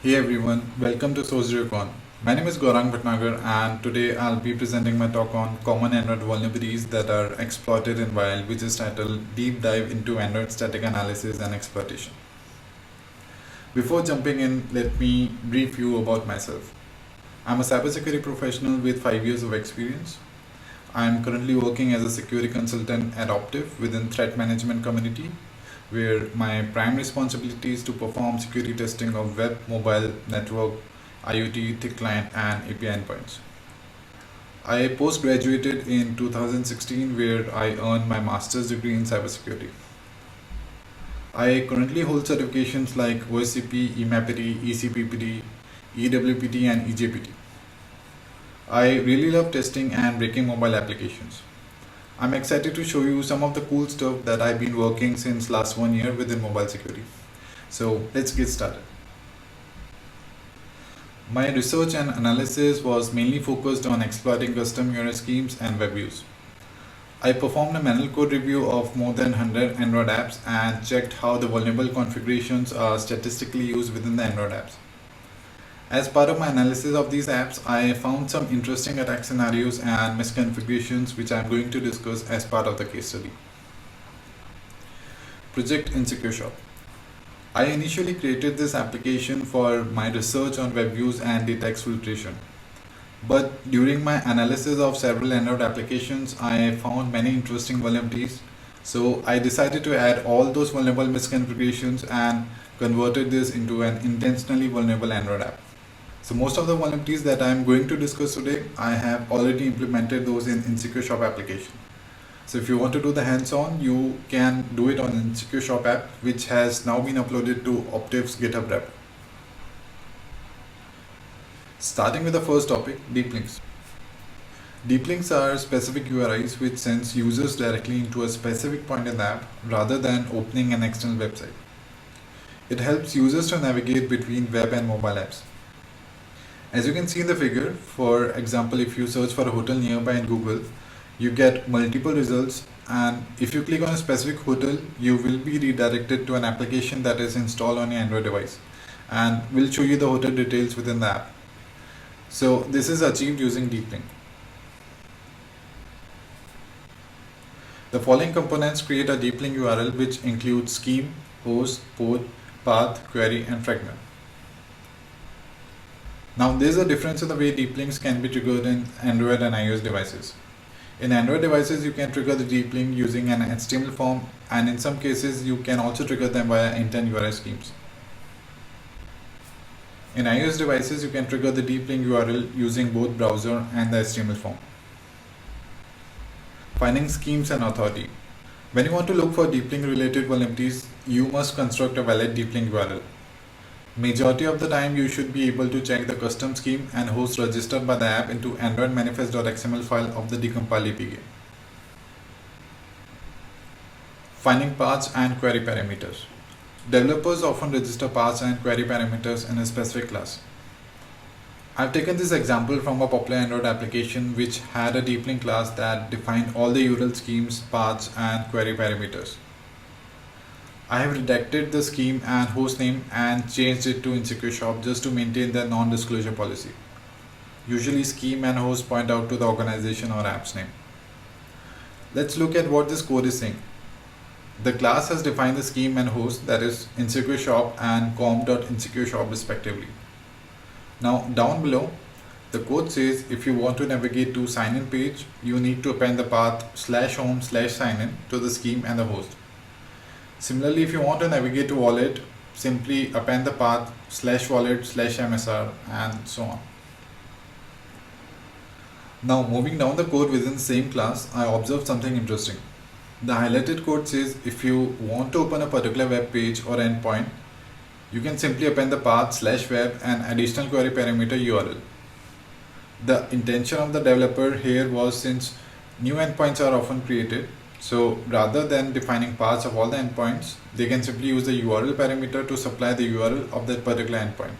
Hey everyone, welcome to SourceRevCon. My name is Gaurang Bhatnagar and today I'll be presenting my talk on common Android vulnerabilities that are exploited in Wild, which is titled Deep Dive into Android Static Analysis and Exploitation. Before jumping in, let me brief you about myself. I'm a cybersecurity professional with 5 years of experience. I'm currently working as a security consultant at Optiv within threat management community, where my prime responsibility is to perform security testing of web, mobile, network, IoT, thick client, and API endpoints. I post-graduated in 2016, where I earned my master's degree in cybersecurity. I currently hold certifications like OSCP, EMAPT, ECPPT, EWPT, and EJPT. I really love testing and breaking mobile applications. I'm excited to show you some of the cool stuff that I've been working since last 1 year within mobile security. So let's get started. My research and analysis was mainly focused on exploiting custom URL schemes and web views. I performed a manual code review of more than 100 Android apps and checked how the vulnerable configurations are statistically used within the Android apps. As part of my analysis of these apps, I found some interesting attack scenarios and misconfigurations which I am going to discuss as part of the case study. Project Insecure Shop. I initially created this application for my research on web views and data exfiltration. But during my analysis of several Android applications, I found many interesting vulnerabilities. So I decided to add all those vulnerable misconfigurations and converted this into an intentionally vulnerable Android app. So most of the vulnerabilities that I am going to discuss today, I have already implemented those in Insecure Shop application. So if you want to do the hands-on, you can do it on Insecure Shop app, which has now been uploaded to Optiv's GitHub repo. Starting with the first topic, deep links. Deep links are specific URIs which sends users directly into a specific point in the app rather than opening an external website. It helps users to navigate between web and mobile apps. As you can see in the figure, for example, if you search for a hotel nearby in Google, you get multiple results, and if you click on a specific hotel, you will be redirected to an application that is installed on your Android device and will show you the hotel details within the app. So this is achieved using deep link. The following components create a deep link URL which includes scheme, host, port, path, query, and fragment. Now there is a difference in the way deep links can be triggered in Android and iOS devices. In Android devices, you can trigger the deep link using an HTML form, and in some cases you can also trigger them via intent URL schemes. In iOS devices, you can trigger the deep link URL using both browser and the HTML form. Finding schemes and authority. When you want to look for deep link related vulnerabilities, you must construct a valid deep link URL. Majority of the time you should be able to check the custom scheme and host registered by the app into Android manifest.xml file of the decompiled APK. Finding paths and query parameters. Developers often register paths and query parameters in a specific class. I've taken this example from a popular Android application which had a deep link class that defined all the URL schemes, paths, and query parameters. I have redacted the scheme and host name and changed it to Insecure Shop just to maintain the non-disclosure policy. Usually scheme and host point out to the organization or app's name. Let's look at what this code is saying. The class has defined the scheme and host, that is Insecure Shop and com.insecureshop respectively. Now down below, the code says if you want to navigate to sign in page, you need to append the path /home/signin to the scheme and the host. Similarly, if you want to navigate to wallet, simply append the path /wallet/msr and so on. Now moving down the code within the same class, I observed something interesting. The highlighted code says if you want to open a particular web page or endpoint, you can simply append the path /web and additional query parameter URL. The intention of the developer here was, since new endpoints are often created, so rather than defining paths of all the endpoints, they can simply use the URL parameter to supply the URL of that particular endpoint.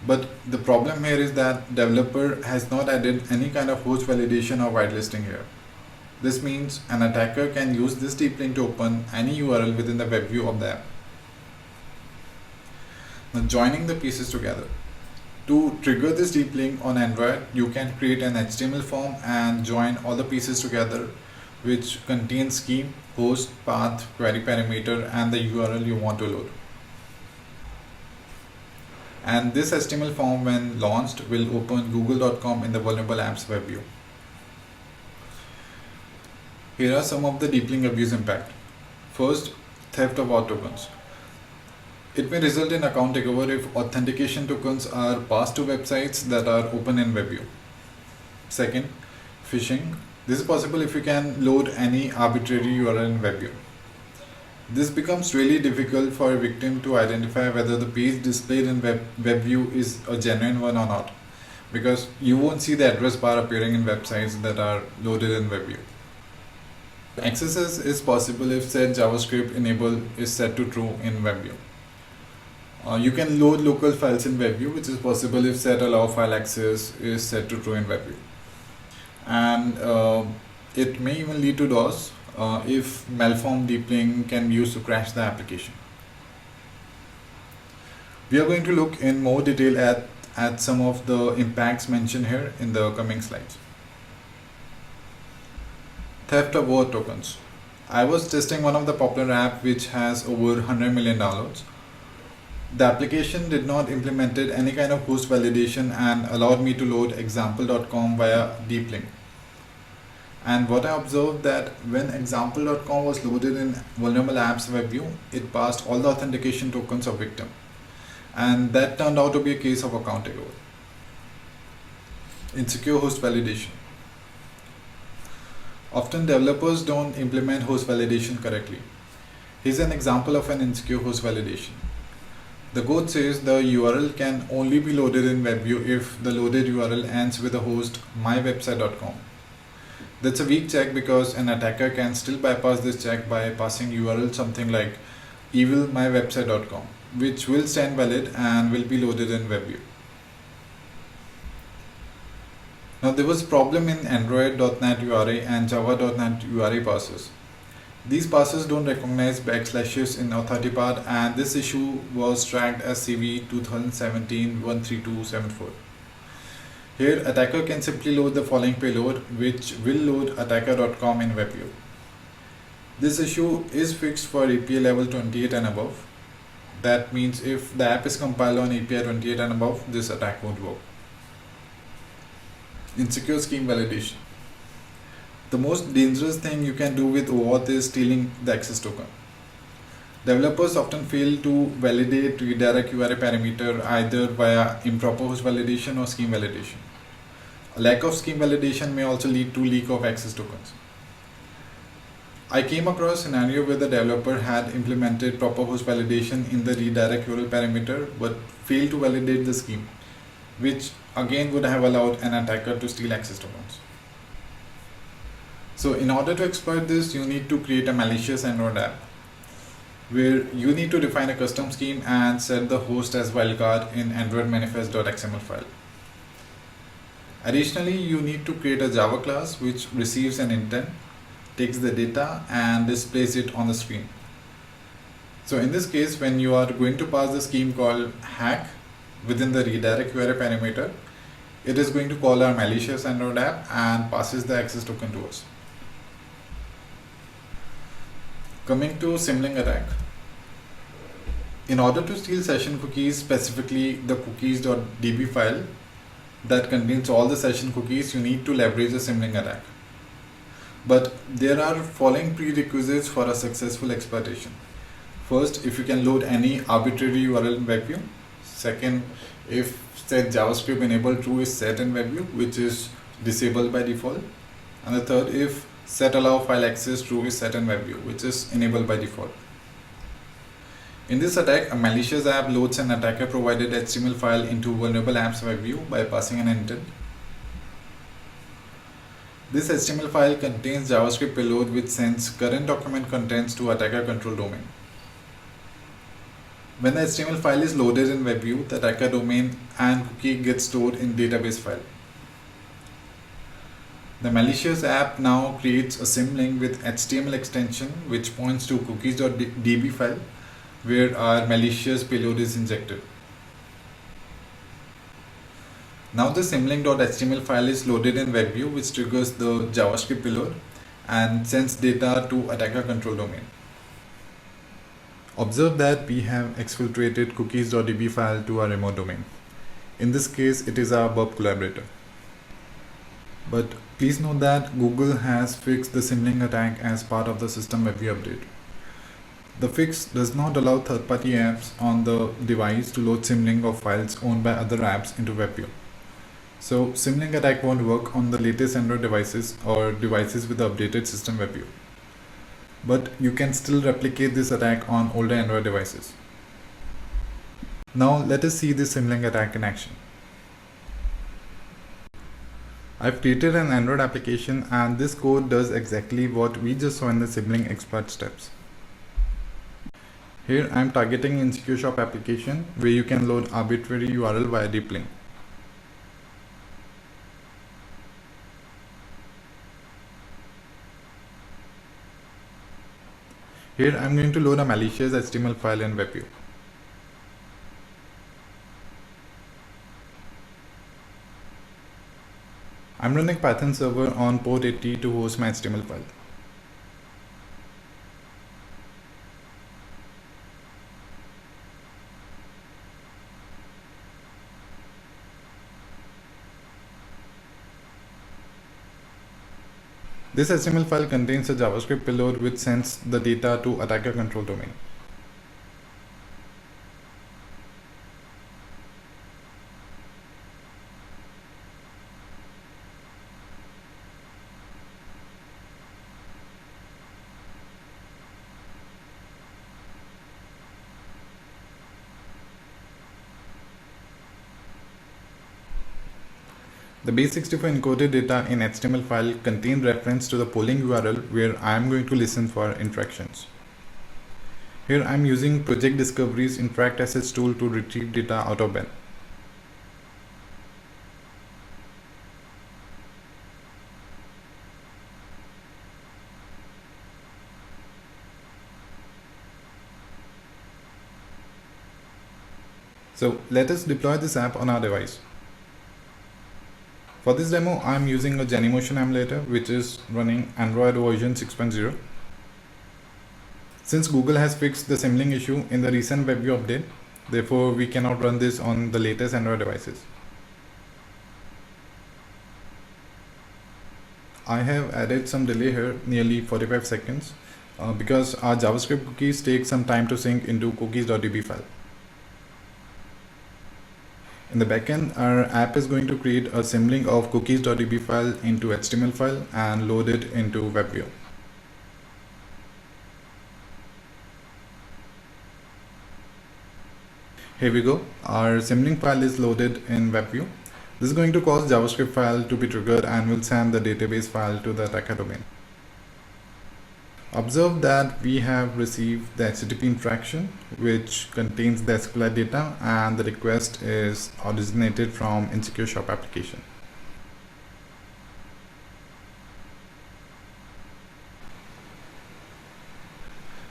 But the problem here is that developer has not added any kind of host validation or whitelisting here. This means an attacker can use this deep link to open any URL within the web view of the app. Now, joining the pieces together. To trigger this deep link on Android, you can create an HTML form and join all the pieces together, which contains scheme, host, path, query parameter, and the URL you want to load. And this HTML form, when launched, will open google.com in the vulnerable apps web view. Here are some of the deep link abuse impact. First, theft of auth tokens. It may result in account takeover if authentication tokens are passed to websites that are open in WebView. Second, phishing. This is possible if you can load any arbitrary URL in WebView. This becomes really difficult for a victim to identify whether the page displayed in WebView is a genuine one or not, because you won't see the address bar appearing in websites that are loaded in WebView. Access is possible if set JavaScript enable is set to true in WebView. You can load local files in WebView, which is possible if set allow file access is set to true in WebView. And it may even lead to DOS if malformed deep link can be used to crash the application. We are going to look in more detail at some of the impacts mentioned here in the coming slides. Theft of auth tokens. I was testing one of the popular app which has over 100 million downloads. The application did not implement any kind of host validation and allowed me to load example.com via deep link. And what I observed that when example.com was loaded in vulnerable apps web view, it passed all the authentication tokens of victim. And that turned out to be a case of account takeover. Insecure host validation. Often developers don't implement host validation correctly. Here's an example of an insecure host validation. The code says the URL can only be loaded in WebView if the loaded URL ends with the host mywebsite.com. That's a weak check because an attacker can still bypass this check by passing URL something like evilmywebsite.com, which will stand valid and will be loaded in WebView. Now there was a problem in Android.NET URI and Java.NET URI parsers. These parsers don't recognize backslashes in authority path, and this issue was tracked as CV 2017-13274. Here, attacker can simply load the following payload, which will load attacker.com in WebView. This issue is fixed for API level 28 and above. That means if the app is compiled on API 28 and above, this attack won't work. Insecure scheme validation. The most dangerous thing you can do with OAuth is stealing the access token. Developers often fail to validate redirect URI parameter either via improper host validation or scheme validation. A lack of scheme validation may also lead to leak of access tokens. I came across a scenario where the developer had implemented proper host validation in the redirect URL parameter but failed to validate the scheme, which again would have allowed an attacker to steal access tokens. So in order to exploit this, you need to create a malicious Android app where you need to define a custom scheme and set the host as wildcard in Android manifest.xml file. Additionally, you need to create a Java class which receives an intent, takes the data and displays it on the screen. So in this case, when you are going to pass the scheme called hack within the redirect URI parameter, it is going to call our malicious Android app and passes the access token to us. Coming to Symlink attack. In order to steal session cookies, specifically the cookies.db file that contains all the session cookies, you need to leverage a Symlink attack. But there are following prerequisites for a successful exploitation. First, if you can load any arbitrary URL in WebView. Second, if set JavaScript enable true is set in WebView, which is disabled by default. And the third, if set allow file access true is set in WebView, which is enabled by default. In this attack, a malicious app loads an attacker provided HTML file into vulnerable apps WebView by passing an intent. This HTML file contains JavaScript payload which sends current document contents to attacker control domain. When the HTML file is loaded in WebView, the attacker domain and cookie gets stored in database file. The malicious app now creates a symlink with HTML extension which points to cookies.db file where our malicious payload is injected. Now the symlink.html file is loaded in WebView, which triggers the JavaScript payload and sends data to attacker control domain. Observe that we have exfiltrated cookies.db file to our remote domain. In this case, it is our burp collaborator. But please note that Google has fixed the symlink attack as part of the system WebView update. The fix does not allow third-party apps on the device to load symlink of files owned by other apps into WebView. So symlink attack won't work on the latest Android devices or devices with the updated system WebView. But you can still replicate this attack on older Android devices. Now let us see this symlink attack in action. I've created an Android application and this code does exactly what we just saw in the symlink exploit steps. Here I'm targeting Insecure Shop application where you can load arbitrary URL via deep link. Here I'm going to load a malicious HTML file in WebView. I'm running Python server on port 80 to host my HTML file. This HTML file contains a JavaScript payload which sends the data to attacker control domain. The base64 encoded data in HTML file contains reference to the polling URL where I am going to listen for interactions. Here I am using Project Discovery's Interact Assets tool to retrieve data out of Ben. So let us deploy this app on our device. For this demo, I am using a Genymotion emulator which is running Android version 6.0. Since Google has fixed the symlink issue in the recent WebView update, therefore we cannot run this on the latest Android devices. I have added some delay here, nearly 45 seconds, because our JavaScript cookies take some time to sync into cookies.db file. In the backend, our app is going to create a symlink of cookies.db file into HTML file and load it into WebView. Here we go. Our symlink file is loaded in WebView. This is going to cause JavaScript file to be triggered and will send the database file to the attacker domain. Observe that we have received the HTTP interaction which contains the SQLite data and the request is originated from Insecure Shop application.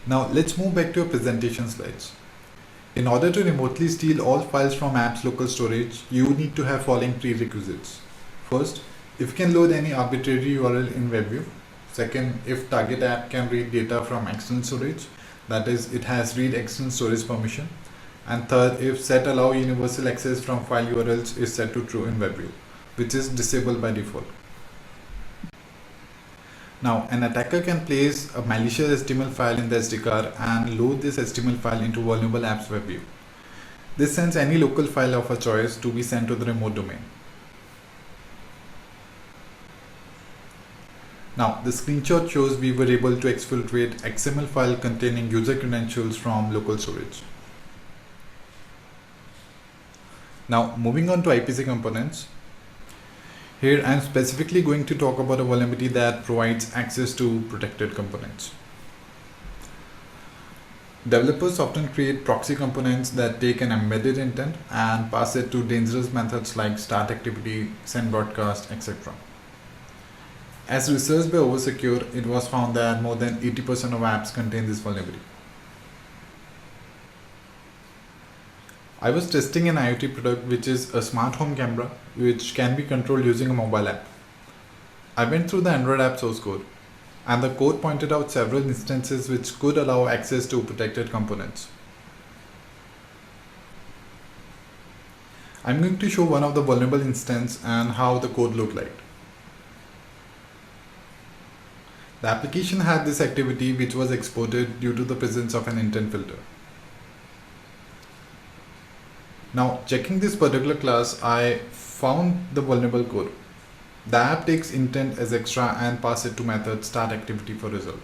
Now let's move back to our presentation slides. In order to remotely steal all files from app's local storage, you need to have following prerequisites. First, if you can load any arbitrary URL in WebView. Second, if target app can read data from external storage, that is, it has read external storage permission. And third, if set allow universal access from file URLs is set to true in WebView, which is disabled by default. Now, an attacker can place a malicious HTML file in the SD card and load this HTML file into vulnerable apps WebView. This sends any local file of a choice to be sent to the remote domain. Now, the screenshot shows we were able to exfiltrate XML file containing user credentials from local storage. Now, moving on to IPC components. Here, I am specifically going to talk about a vulnerability that provides access to protected components. Developers often create proxy components that take an embedded intent and pass it to dangerous methods like start activity, send broadcast, etc. As researched by Oversecure, it was found that more than 80% of apps contain this vulnerability. I was testing an IoT product which is a smart home camera which can be controlled using a mobile app. I went through the Android app source code, and the code pointed out several instances which could allow access to protected components. I'm going to show one of the vulnerable instances and how the code looked like. The application had this activity which was exported due to the presence of an intent filter. Now, checking this particular class, I found the vulnerable code. The app takes intent as extra and pass it to method start activity for result.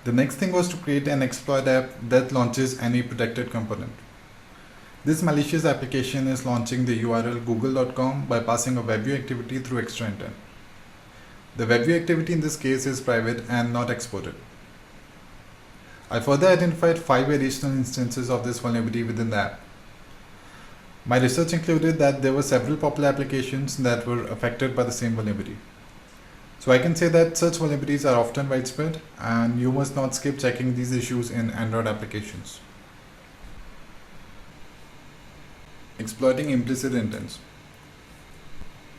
The next thing was to create an exploit app that launches any protected component. This malicious application is launching the URL google.com by passing a WebView activity through extra intent. The WebView activity in this case is private and not exported. I further identified 5 additional instances of this vulnerability within the app. My research included that there were several popular applications that were affected by the same vulnerability. So I can say that such vulnerabilities are often widespread, and you must not skip checking these issues in Android applications. Exploiting implicit intents.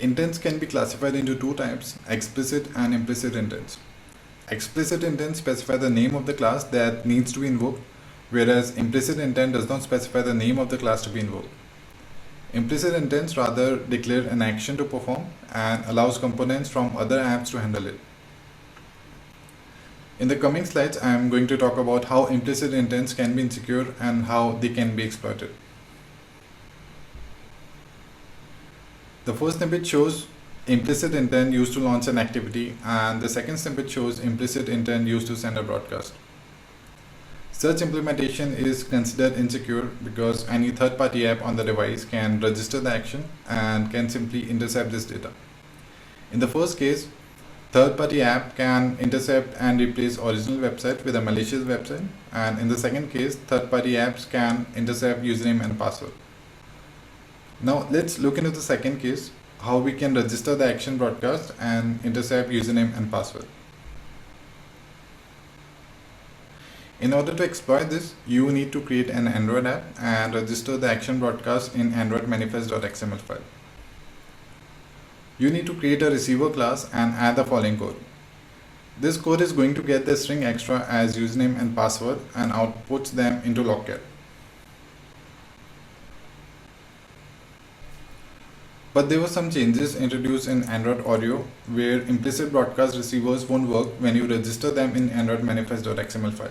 Intents can be classified into two types, explicit and implicit intents. Explicit intents specify the name of the class that needs to be invoked, whereas implicit intent does not specify the name of the class to be invoked. Implicit intents rather declare an action to perform and allows components from other apps to handle it. In the coming slides, I am going to talk about how implicit intents can be insecure and how they can be exploited. The first snippet shows implicit intent used to launch an activity, and the second snippet shows implicit intent used to send a broadcast. Such implementation is considered insecure because any third-party app on the device can register the action and can simply intercept this data. In the first case, third-party app can intercept and replace original website with a malicious website, and in the second case, third-party apps can intercept username and password. Now let's look into the second case, how we can register the action broadcast and intercept username and password. In order to exploit this, you need to create an Android app and register the action broadcast in Android manifest.xml file. You need to create a receiver class and add the following code. This code is going to get the string extra as username and password and outputs them into logcat. But there were some changes introduced in Android Oreo where implicit broadcast receivers won't work when you register them in Android manifest.xml file.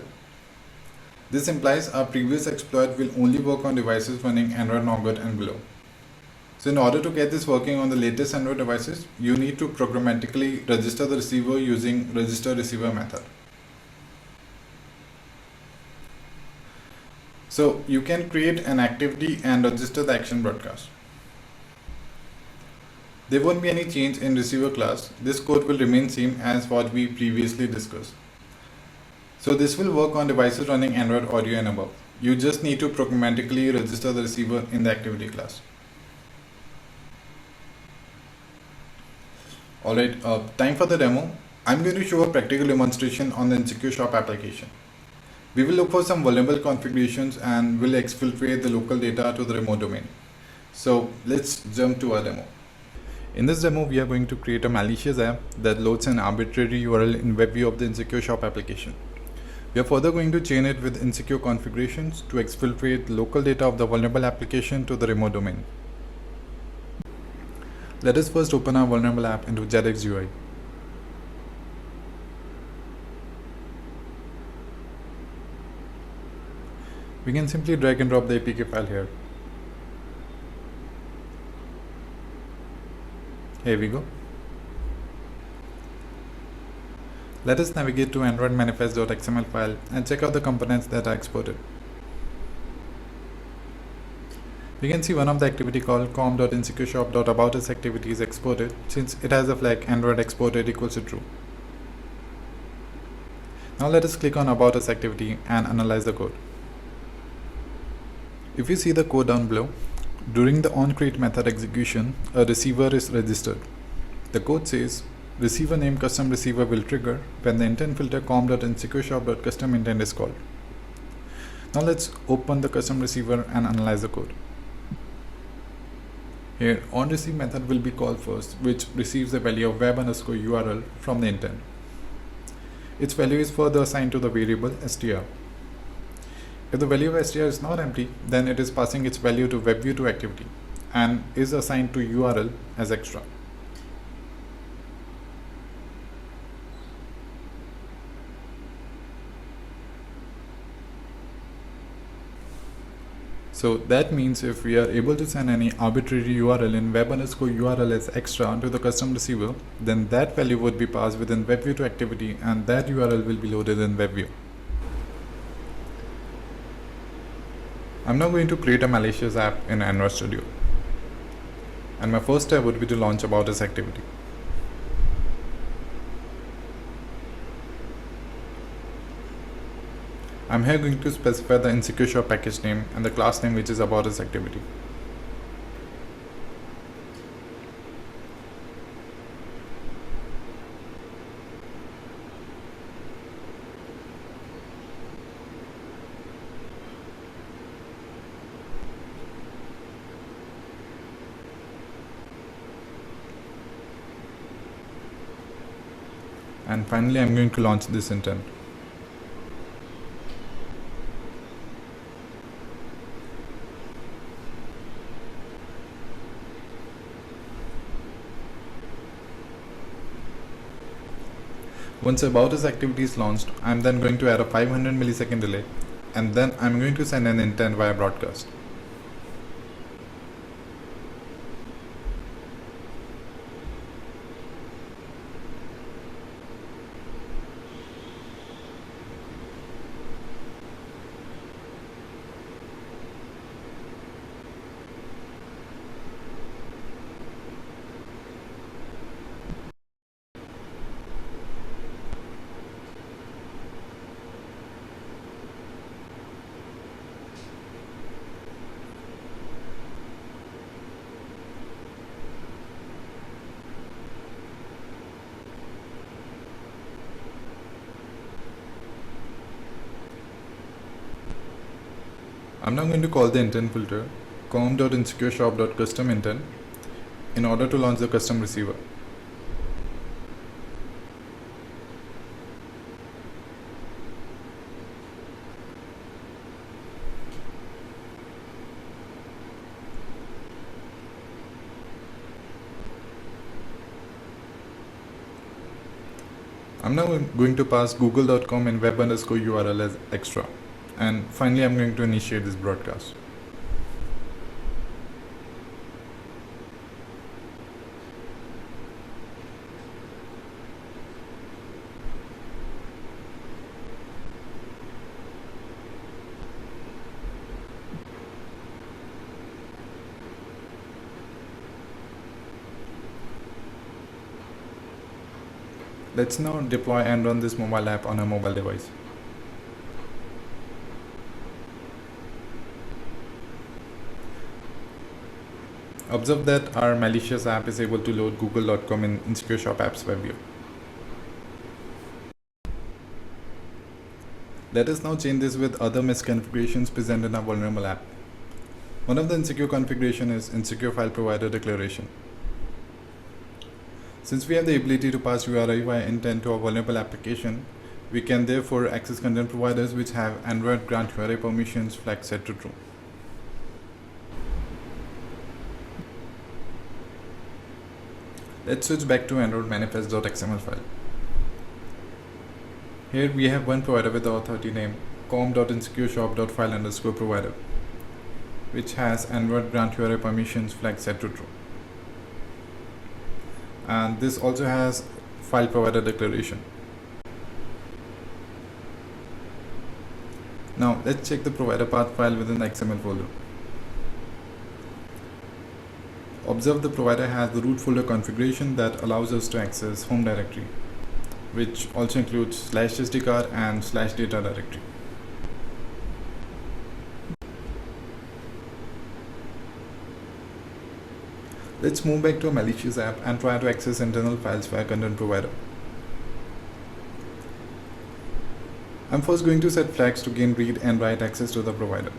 This implies our previous exploit will only work on devices running Android Nougat and below. So in order to get this working on the latest Android devices, you need to programmatically register the receiver using register receiver method. So you can create an activity and register the action broadcast. There won't be any change in receiver class. This code will remain same as what we previously discussed. So this will work on devices running Android Oreo and above. You just need to programmatically register the receiver in the activity class. Alright, time for the demo. I'm going to show a practical demonstration on the Insecure Shop application. We will look for some vulnerable configurations and will exfiltrate the local data to the remote domain. So let's jump to our demo. In this demo, we are going to create a malicious app that loads an arbitrary URL in WebView of the Insecure Shop application. We are further going to chain it with insecure configurations to exfiltrate the local data of the vulnerable application to the remote domain. Let us first open our vulnerable app into JetX UI. We can simply drag and drop the APK file here. Here we go. Let us navigate to Android manifest.xml file and check out the components that are exported. We can see one of the activity called com.insecureShop.aboutus activity is exported since it has a flag Android exported equals to true. Now let us click on About Us activity and analyze the code. If you see the code down below, during the onCreate method execution, a receiver is registered. The code says receiver name custom receiver will trigger when the intent filter com.insecureShop.custom intent is called. Now let's open the custom receiver and analyze the code. Here, onReceive method will be called first, which receives the value of web_URL from the intent. Its value is further assigned to the variable str. If the value of str is not empty, then it is passing its value to WebView2Activity and is assigned to URL as extra. So that means if we are able to send any arbitrary URL in web_URL as extra to the custom receiver, then that value would be passed within WebView2Activity and that URL will be loaded in WebView. I'm now going to create a malicious app in Android Studio. And my first step would be to launch About Us activity. I'm here going to specify the Insecure Shop package name and the class name, which is About Us activity. And finally, I'm going to launch this intent. Once About Us activity is launched, I'm then going to add a 500 millisecond delay, and then I'm going to send an intent via broadcast. I'm now going to call the intent filter com.insecureShop.customIntent in order to launch the custom receiver. I'm now going to pass google.com and web_URL as extra. And finally, I'm going to initiate this broadcast. Let's now deploy and run this mobile app on a mobile device. Observe that our malicious app is able to load google.com in Insecure Shop Apps WebView. Let us now change this with other misconfigurations present in our vulnerable app. One of the insecure configuration is Insecure File Provider Declaration. Since we have the ability to pass URI via intent to our vulnerable application, we can therefore access content providers which have Android grant URI permissions flag set to true. Let's switch back to Android manifest.xml file. Here we have one provider with the authority name com.insecureShop.file_provider, which has Android grant URI permissions flag set to true. And this also has file provider declaration. Now let's check the provider path file within the XML folder. Observe the provider has the root folder configuration that allows us to access home directory, which also includes /sdcard and /data directory. Let's move back to a malicious app and try to access internal files via content provider. I'm first going to set flags to gain read and write access to the provider.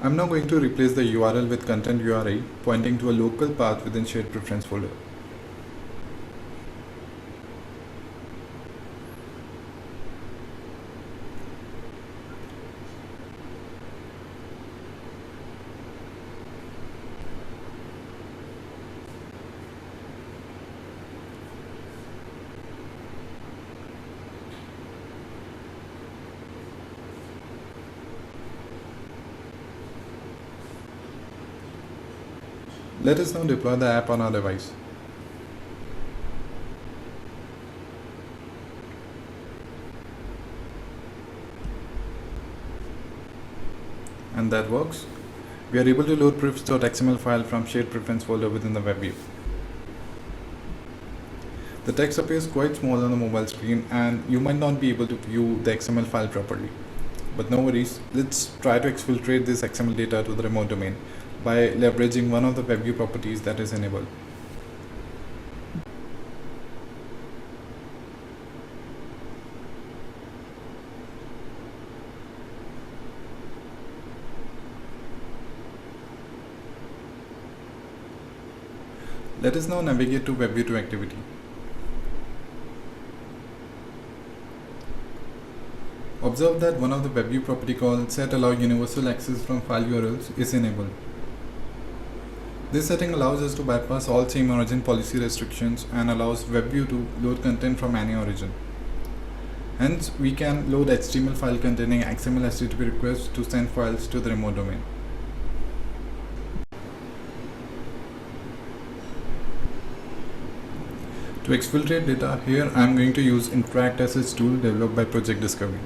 I'm now going to replace the URL with content URI pointing to a local path within shared preference folder. Let us now deploy the app on our device. And that works. We are able to load prefs.xml file from shared preference folder within the web view. The text appears quite small on the mobile screen and you might not be able to view the XML file properly. But no worries, let's try to exfiltrate this XML data to the remote domain by leveraging one of the WebView properties that is enabled. Let us now navigate to WebView 2 activity. Observe that one of the WebView property called set allow universal access from file URLs is enabled. This setting allows us to bypass all same origin policy restrictions and allows WebView to load content from any origin. Hence, we can load HTML file containing XML HTTP requests to send files to the remote domain. To exfiltrate data, here I am going to use InteractSH tool developed by Project Discovery.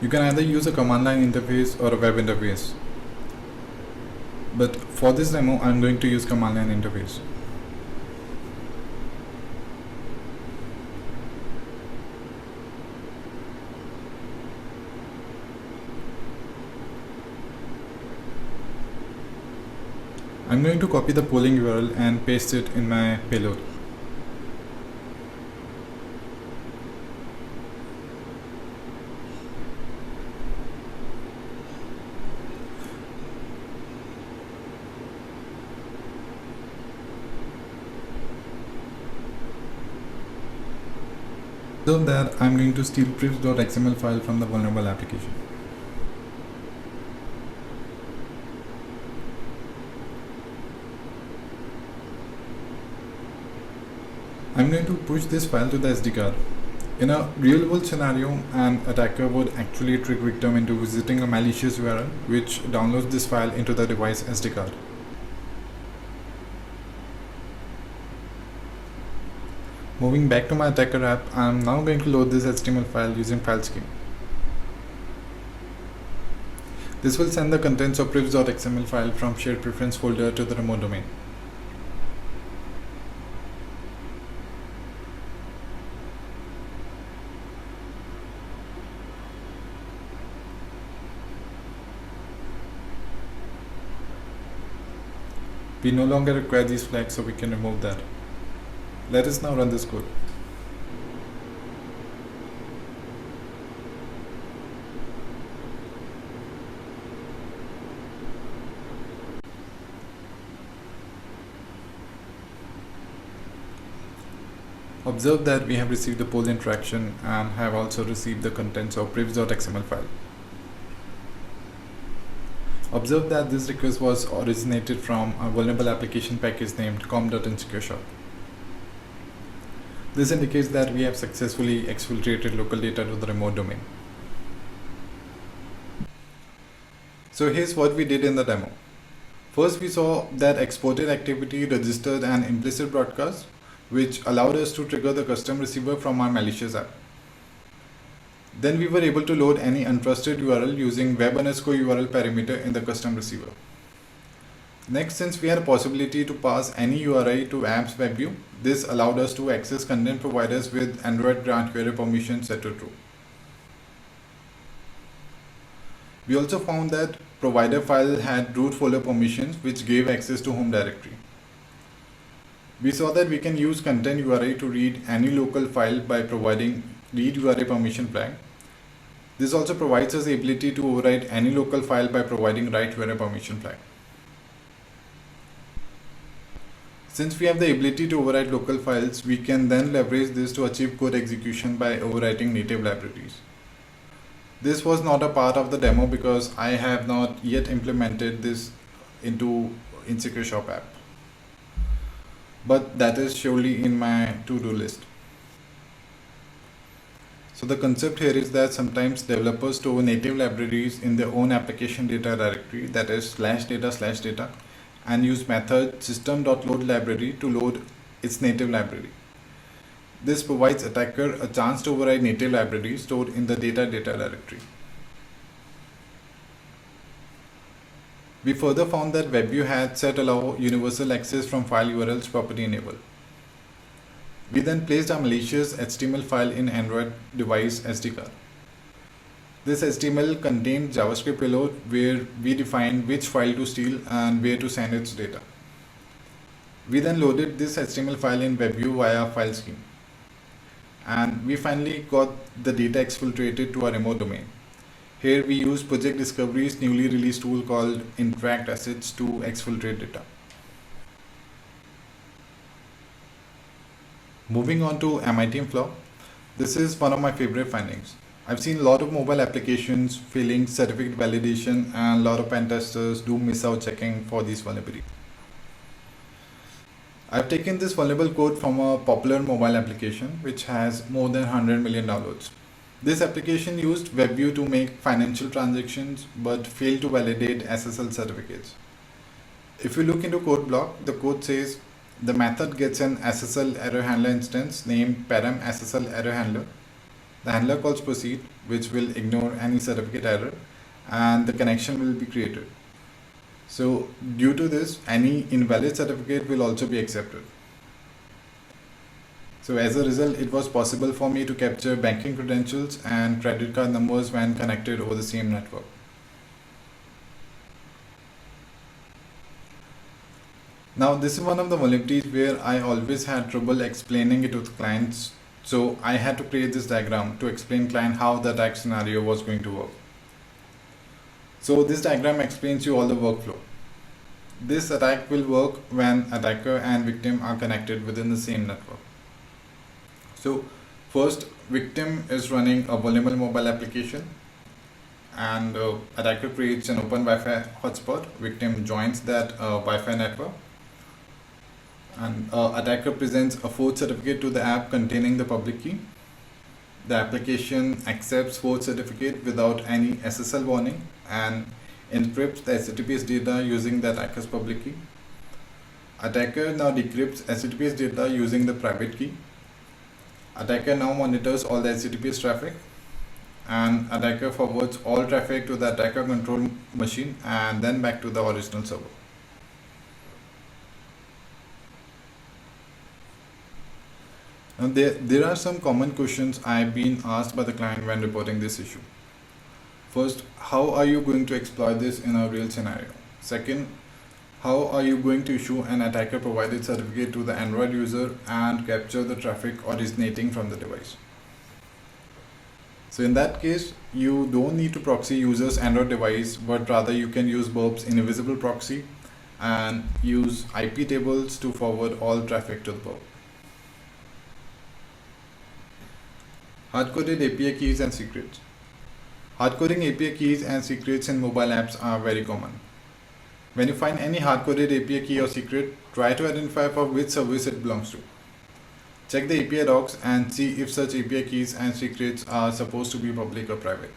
You can either use a command line interface or a web interface. But for this demo, I am going to use command line interface. I'm going to copy the polling URL and paste it in my payload. So that I'm going to steal prefs.xml file from the vulnerable application. I'm going to push this file to the SD card. In a real world scenario, an attacker would actually trick victim into visiting a malicious URL which downloads this file into the device SD card. Moving back to my attacker app, I am now going to load this HTML file using file scheme. This will send the contents of prefs.xml file from shared preference folder to the remote domain. We no longer require these flags, so we can remove that. Let us now run this code. Observe that we have received the poll interaction and have also received the contents of prefs.xml file. Observe that this request was originated from a vulnerable application package named com.insecureshop. This indicates that we have successfully exfiltrated local data to the remote domain. So here's what we did in the demo. First, we saw that exported activity registered an implicit broadcast, which allowed us to trigger the custom receiver from our malicious app. Then we were able to load any untrusted URL using web_URL parameter in the custom receiver. Next, since we had a possibility to pass any URI to app's web view, this allowed us to access content providers with Android grant query permission set to true. We also found that provider file had root folder permissions which gave access to home directory. We saw that we can use content URI to read any local file by providing read URI permission flag. This also provides us the ability to overwrite any local file by providing write URI permission flag. Since we have the ability to overwrite local files, we can then leverage this to achieve code execution by overwriting native libraries. This was not a part of the demo because I have not yet implemented this into Insecure Shop app. But that is surely in my to-do list. So the concept here is that sometimes developers store native libraries in their own application data directory, that is /data/data, and use method system.load_library to load its native library. This provides attacker a chance to override native libraries stored in the data directory. We further found that WebView had set allow universal access from file URLs property enabled. We then placed our malicious HTML file in Android device SD card. This HTML contained JavaScript payload where we defined which file to steal and where to send its data. We then loaded this HTML file in WebView via file scheme. And we finally got the data exfiltrated to our remote domain. Here we use Project Discovery's newly released tool called Interact Assets to exfiltrate data. Moving on to MITM flaw, this is one of my favorite findings. I've seen a lot of mobile applications failing certificate validation, and a lot of pen testers do miss out checking for these vulnerabilities. I've taken this vulnerable code from a popular mobile application which has more than 100 million downloads. This application used WebView to make financial transactions but failed to validate SSL certificates. If you look into code block, the code says the method gets an SSL error handler instance named param SSL error handler. The handler calls proceed, which will ignore any certificate error, and the connection will be created. So due to this, any invalid certificate will also be accepted. So as a result, it was possible for me to capture banking credentials and credit card numbers when connected over the same network. Now this is one of the vulnerabilities where I always had trouble explaining it to the clients. So I had to create this diagram to explain client how the attack scenario was going to work. So this diagram explains you all the workflow. This attack will work when attacker and victim are connected within the same network. So first, victim is running a vulnerable mobile application, and attacker creates an open Wi-Fi hotspot. Victim joins that Wi-Fi network, and attacker presents a forge certificate to the app containing the public key. The application accepts forge certificate without any SSL warning and encrypts the HTTPS data using the attacker's public key. Attacker now decrypts HTTPS data using the private key. Attacker now monitors all the HTTPS traffic, and attacker forwards all traffic to the attacker control machine and then back to the original server. Now there are some common questions I've been asked by the client when reporting this issue. First, how are you going to exploit this in a real scenario? Second, how are you going to issue an attacker provided certificate to the Android user and capture the traffic originating from the device? So in that case, you don't need to proxy user's Android device, but rather you can use Burp's invisible proxy and use IP tables to forward all traffic to the Burp. Hard-coded API keys and secrets. Hard-coding API keys and secrets in mobile apps are very common. When you find any hard-coded API key or secret, try to identify for which service it belongs to. Check the API docs and see if such API keys and secrets are supposed to be public or private.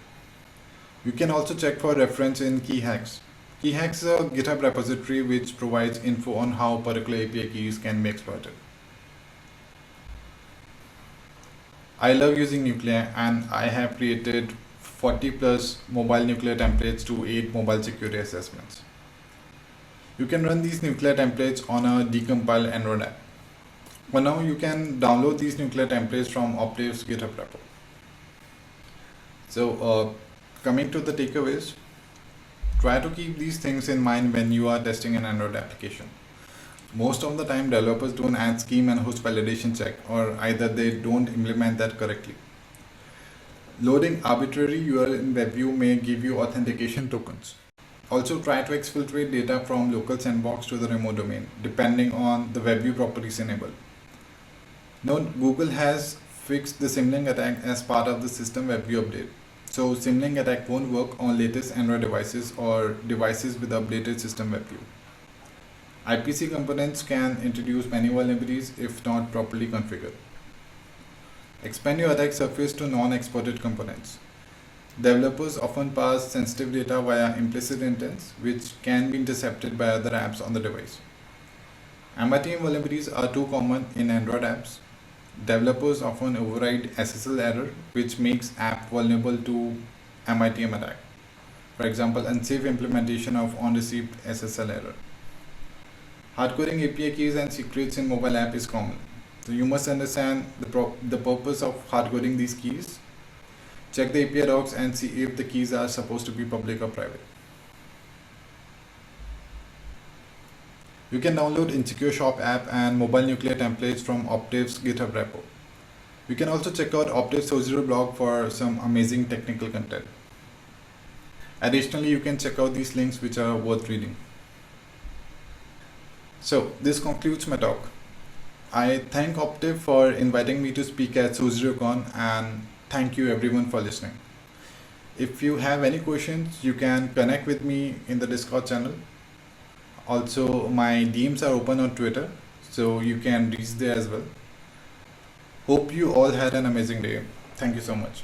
You can also check for reference in KeyHacks. KeyHacks is a GitHub repository which provides info on how particular API keys can be exploited. I love using Nuclei, and I have created 40 plus mobile Nuclei templates to aid mobile security assessments. You can run these nuclear templates on a decompiled Android app. For now, you can download these nuclear templates from Optive's GitHub repo. So, coming to the takeaways, try to keep these things in mind when you are testing an Android application. Most of the time, developers don't add scheme and host validation check, or either they don't implement that correctly. Loading arbitrary URL in WebView may give you authentication tokens. Also, try to exfiltrate data from local sandbox to the remote domain, depending on the WebView properties enabled. Note, Google has fixed the symlink attack as part of the system WebView update. So symlink attack won't work on latest Android devices or devices with updated system WebView. IPC components can introduce many vulnerabilities if not properly configured. Expand your attack surface to non-exported components. Developers often pass sensitive data via implicit intents, which can be intercepted by other apps on the device. MITM vulnerabilities are too common in Android apps. Developers often override SSL error, which makes app vulnerable to MITM attack. For example, unsafe implementation of on-received SSL error. Hardcoding API keys and secrets in mobile app is common. So you must understand the purpose of hardcoding these keys. Check the API docs and see if the keys are supposed to be public or private. You can download Insecure Shop app and mobile nuclear templates from Optive's GitHub repo. You can also check out Optive's Source Zero blog for some amazing technical content. Additionally, you can check out these links which are worth reading. So this concludes my talk. I thank Optive for inviting me to speak at SourceZeroCon, and thank you everyone for listening. If you have any questions, you can connect with me in the Discord channel. Also, my DMs are open on Twitter, so you can reach there as well. Hope you all had an amazing day. Thank you so much.